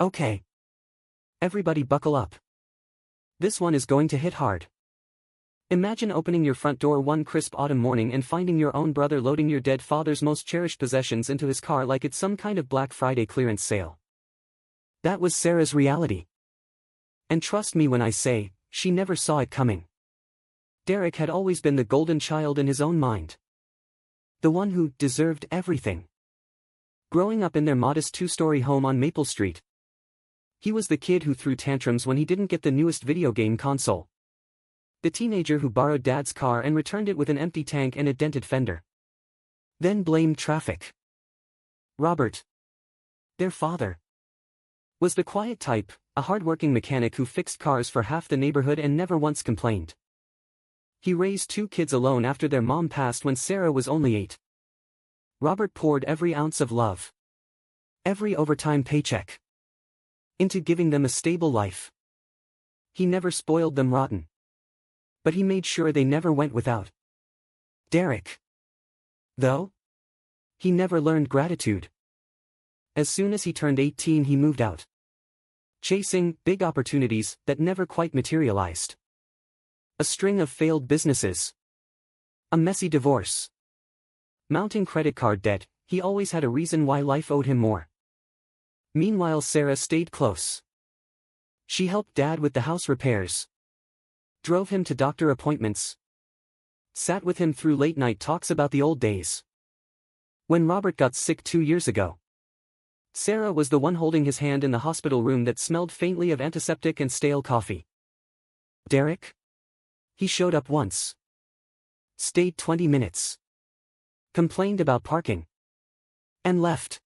Okay. Everybody buckle up. This one is going to hit hard. Imagine opening your front door one crisp autumn morning and finding your own brother loading your dead father's most cherished possessions into his car like it's some kind of Black Friday clearance sale. That was Sarah's reality. And trust me when I say, she never saw it coming. Derek had always been the golden child in his own mind. The one who deserved everything. Growing up in their modest two-story home on Maple Street, he was the kid who threw tantrums when he didn't get the newest video game console. The teenager who borrowed dad's car and returned it with an empty tank and a dented fender. Then blamed traffic. Robert, their father, was the quiet type, a hard-working mechanic who fixed cars for half the neighborhood and never once complained. He raised two kids alone after their mom passed when Sarah was only 8. Robert poured every ounce of love, every overtime paycheck, into giving them a stable life. He never spoiled them rotten. But he made sure they never went without. Derek, though, he never learned gratitude. As soon as he turned 18 he moved out, chasing big opportunities that never quite materialized. A string of failed businesses. A messy divorce. Mounting credit card debt, he always had a reason why life owed him more. Meanwhile Sarah stayed close. She helped Dad with the house repairs. Drove him to doctor appointments. Sat with him through late-night talks about the old days. When Robert got sick 2 years ago, Sarah was the one holding his hand in the hospital room that smelled faintly of antiseptic and stale coffee. Derek? He showed up once. Stayed 20 minutes. Complained about parking. And left.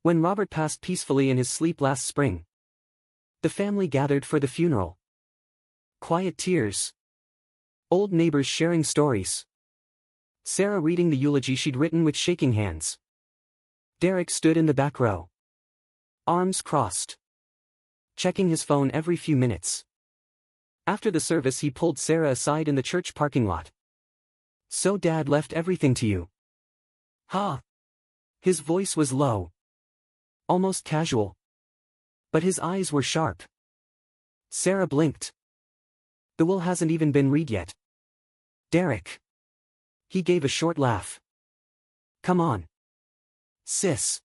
When Robert passed peacefully in his sleep last spring, the family gathered for the funeral. Quiet tears. Old neighbors sharing stories. Sarah reading the eulogy she'd written with shaking hands. Derek stood in the back row. Arms crossed. Checking his phone every few minutes. After the service he pulled Sarah aside in the church parking lot. So Dad left everything to you. Huh? His voice was low. Almost casual. But his eyes were sharp. Sarah blinked. The will hasn't even been read yet. Derek. He gave a short laugh. Come on. Sis.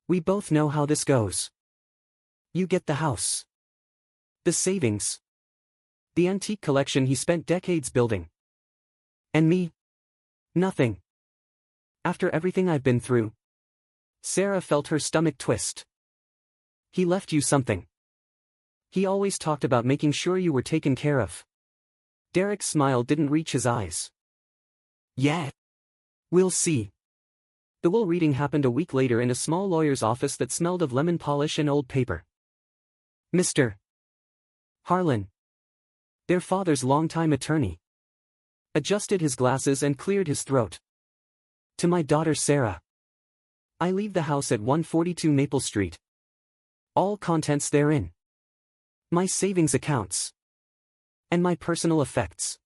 We both know how this goes. You get the house. The savings. The antique collection he spent decades building. And me? Nothing. After everything I've been through. Sarah felt her stomach twist. He left you something. He always talked about making sure you were taken care of. Derek's smile didn't reach his eyes. Yeah. We'll see. The will reading happened a week later in a small lawyer's office that smelled of lemon polish and old paper. Mr. Harlan, their father's longtime attorney, adjusted his glasses and cleared his throat. To my daughter Sarah. I leave the house at 142 Maple Street. All contents therein. My savings accounts. And my personal effects.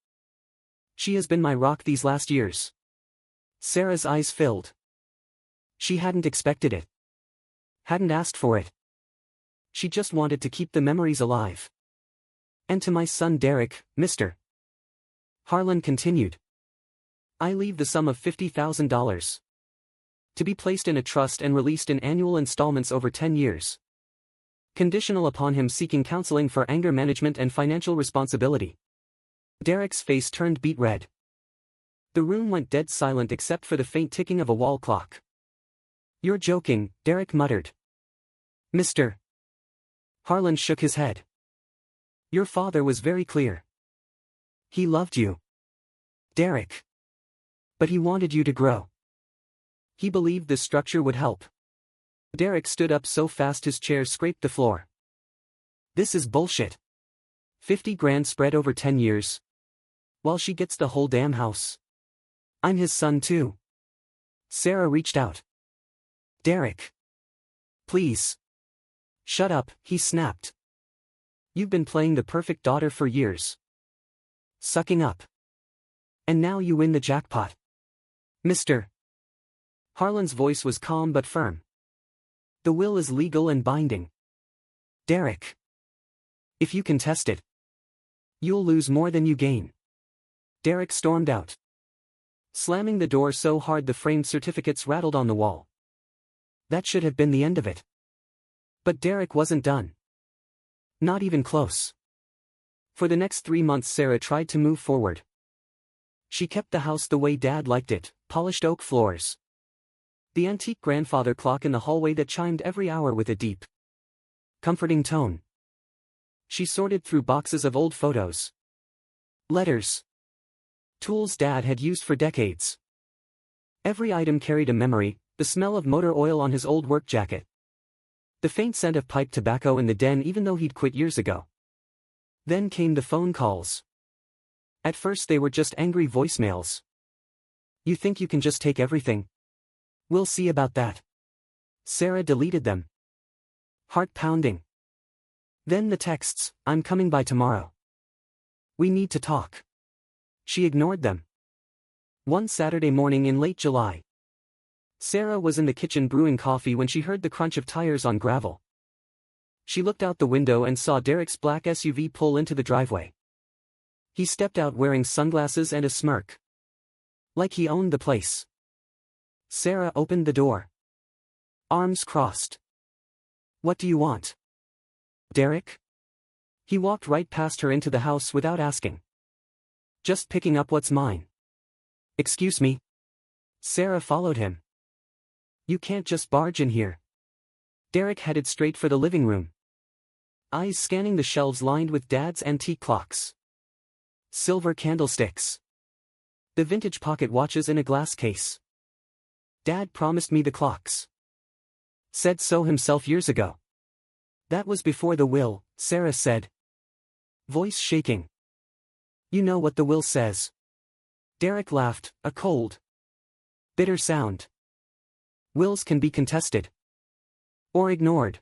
She has been my rock these last years. Sarah's eyes filled. She hadn't expected it. Hadn't asked for it. She just wanted to keep the memories alive. And to my son Derek, Mr. Harlan continued. I leave the sum of $50,000. To be placed in a trust and released in annual installments over 10 years. Conditional upon him seeking counseling for anger management and financial responsibility. Derek's face turned beet red. The room went dead silent except for the faint ticking of a wall clock. You're joking, Derek muttered. Mr. Harlan shook his head. Your father was very clear. He loved you, Derek. But he wanted you to grow. He believed this structure would help. Derek stood up so fast his chair scraped the floor. This is bullshit. 50 grand spread over 10 years. While she gets the whole damn house. I'm his son too. Sarah reached out. Derek. Please. Shut up, he snapped. You've been playing the perfect daughter for years. Sucking up. And now you win the jackpot. Mr. Harlan's voice was calm but firm. The will is legal and binding. Derek. If you contest it, you'll lose more than you gain. Derek stormed out, slamming the door so hard the framed certificates rattled on the wall. That should have been the end of it. But Derek wasn't done. Not even close. For the next 3 months Sarah tried to move forward. She kept the house the way Dad liked it, polished oak floors. The antique grandfather clock in the hallway that chimed every hour with a deep, comforting tone. She sorted through boxes of old photos, letters, tools Dad had used for decades. Every item carried a memory, the smell of motor oil on his old work jacket, the faint scent of pipe tobacco in the den even though he'd quit years ago. Then came the phone calls. At first they were just angry voicemails. You think you can just take everything? We'll see about that. Sarah deleted them. Heart pounding. Then the texts, I'm coming by tomorrow. We need to talk. She ignored them. One Saturday morning in late July, Sarah was in the kitchen brewing coffee when she heard the crunch of tires on gravel. She looked out the window and saw Derek's black SUV pull into the driveway. He stepped out wearing sunglasses and a smirk, like he owned the place. Sarah opened the door, arms crossed. What do you want? Derek? He walked right past her into the house without asking. Just picking up what's mine. Excuse me? Sarah followed him. You can't just barge in here. Derek headed straight for the living room, eyes scanning the shelves lined with Dad's antique clocks, silver candlesticks, the vintage pocket watches in a glass case. Dad promised me the clocks. Said so himself years ago. That was before the will, Sarah said, voice shaking. You know what the will says. Derek laughed, a cold, bitter sound. Wills can be contested. Or ignored.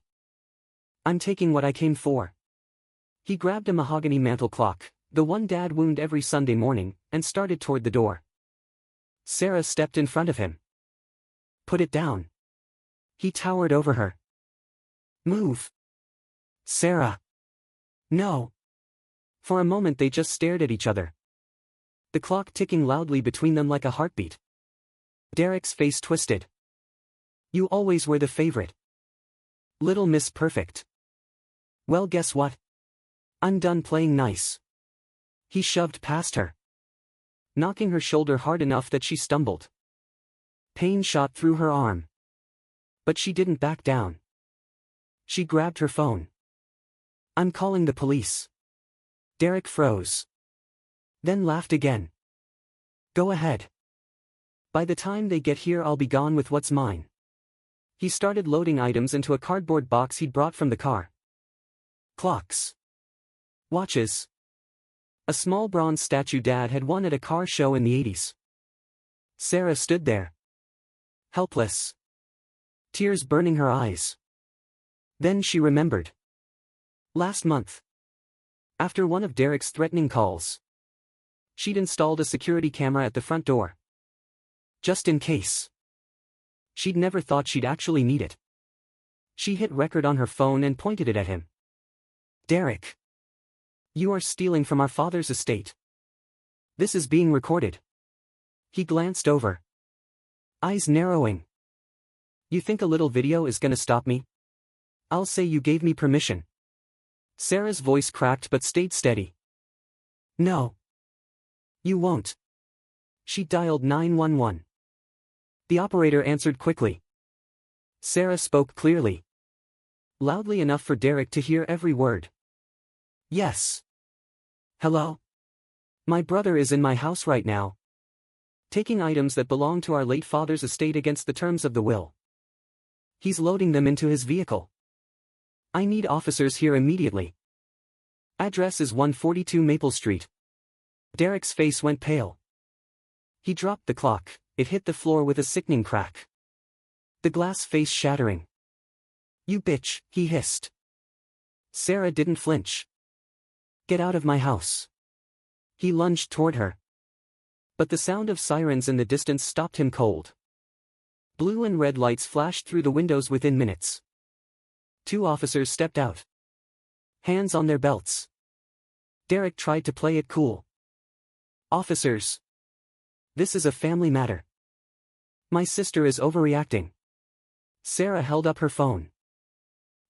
I'm taking what I came for. He grabbed a mahogany mantel clock, the one Dad wound every Sunday morning, and started toward the door. Sarah stepped in front of him. Put it down. He towered over her. Move. Sarah. No. For a moment they just stared at each other, the clock ticking loudly between them like a heartbeat. Derek's face twisted. You always were the favorite. Little Miss Perfect. Well, guess what? I'm done playing nice. He shoved past her, knocking her shoulder hard enough that she stumbled. Pain shot through her arm. But she didn't back down. She grabbed her phone. I'm calling the police. Derek froze. Then laughed again. Go ahead. By the time they get here I'll be gone with what's mine. He started loading items into a cardboard box he'd brought from the car. Clocks. Watches. A small bronze statue Dad had won at a car show in the 80s. Sarah stood there, helpless, tears burning her eyes. Then she remembered. Last month, after one of Derek's threatening calls, she'd installed a security camera at the front door. Just in case. She'd never thought she'd actually need it. She hit record on her phone and pointed it at him. Derek. You are stealing from our father's estate. This is being recorded. He glanced over, eyes narrowing. You think a little video is gonna stop me? I'll say you gave me permission. Sarah's voice cracked but stayed steady. No. You won't. She dialed 911. The operator answered quickly. Sarah spoke clearly, loudly enough for Derek to hear every word. Yes. Hello? My brother is in my house right now, taking items that belong to our late father's estate against the terms of the will. He's loading them into his vehicle. I need officers here immediately. Address is 142 Maple Street. Derek's face went pale. He dropped the clock. It hit the floor with a sickening crack, the glass face shattering. You bitch, he hissed. Sarah didn't flinch. Get out of my house. He lunged toward her. But the sound of sirens in the distance stopped him cold. Blue and red lights flashed through the windows within minutes. Two officers stepped out. Hands on their belts. Derek tried to play it cool. "Officers. This is a family matter. My sister is overreacting." Sarah held up her phone.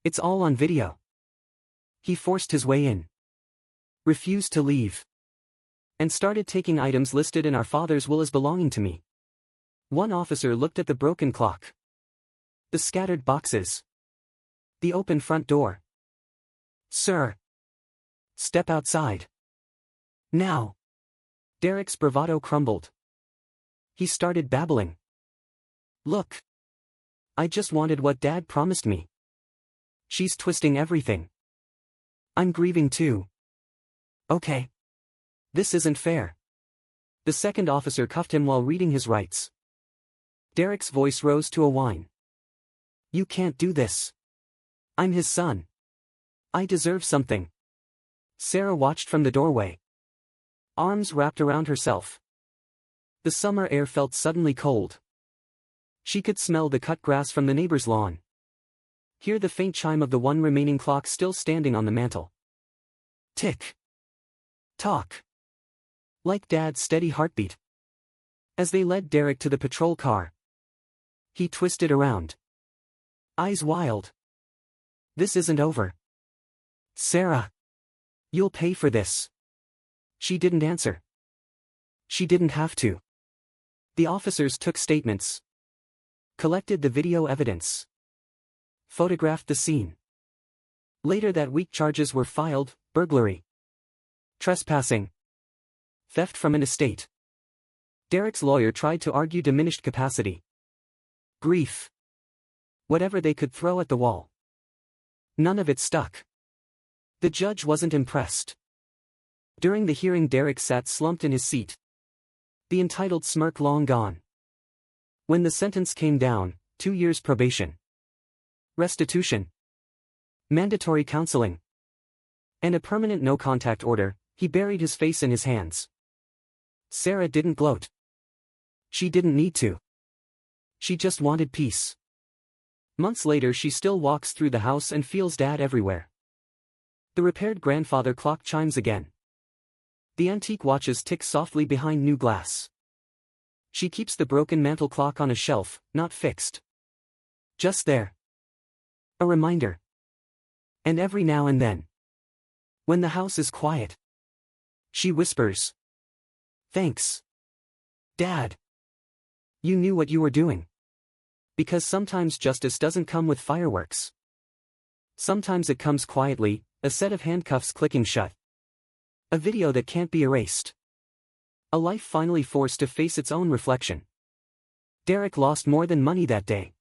"It's all on video." He forced his way in. Refused to leave. And started taking items listed in our father's will as belonging to me. One officer looked at the broken clock. The scattered boxes. The open front door. "Sir. Step outside. Now." Derek's bravado crumbled. He started babbling. "Look. I just wanted what Dad promised me. She's twisting everything. I'm grieving too. Okay. This isn't fair." The second officer cuffed him while reading his rights. Derek's voice rose to a whine. "You can't do this. I'm his son. I deserve something." Sarah watched from the doorway. Arms wrapped around herself. The summer air felt suddenly cold. She could smell the cut grass from the neighbor's lawn. Hear the faint chime of the one remaining clock still standing on the mantel. Tick. Tock. Like Dad's steady heartbeat. As they led Derek to the patrol car. He twisted around. Eyes wild. "This isn't over. Sarah. You'll pay for this." She didn't answer. She didn't have to. The officers took statements. Collected the video evidence. Photographed the scene. Later that week charges were filed: burglary, trespassing, theft from an estate. Derek's lawyer tried to argue diminished capacity. Grief. Whatever they could throw at the wall. None of it stuck. The judge wasn't impressed. During the hearing, Derek sat slumped in his seat. The entitled smirk long gone. When the sentence came down, 2 years probation, restitution, mandatory counseling, and a permanent no-contact order, he buried his face in his hands. Sarah didn't gloat. She didn't need to. She just wanted peace. Months later, she still walks through the house and feels Dad everywhere. The repaired grandfather clock chimes again. The antique watches tick softly behind new glass. She keeps the broken mantel clock on a shelf, not fixed. Just there. A reminder. And every now and then, when the house is quiet, she whispers, "Thanks, Dad. You knew what you were doing." Because sometimes justice doesn't come with fireworks. Sometimes it comes quietly, a set of handcuffs clicking shut. A video that can't be erased. A life finally forced to face its own reflection. Derek lost more than money that day.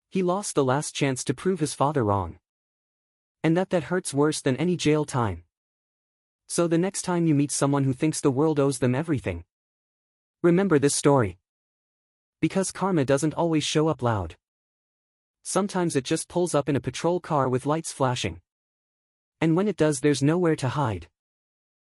He lost the last chance to prove his father wrong. And that hurts worse than any jail time. So the next time you meet someone who thinks the world owes them everything, remember this story. Because karma doesn't always show up loud. Sometimes it just pulls up in a patrol car with lights flashing. And when it does, there's nowhere to hide.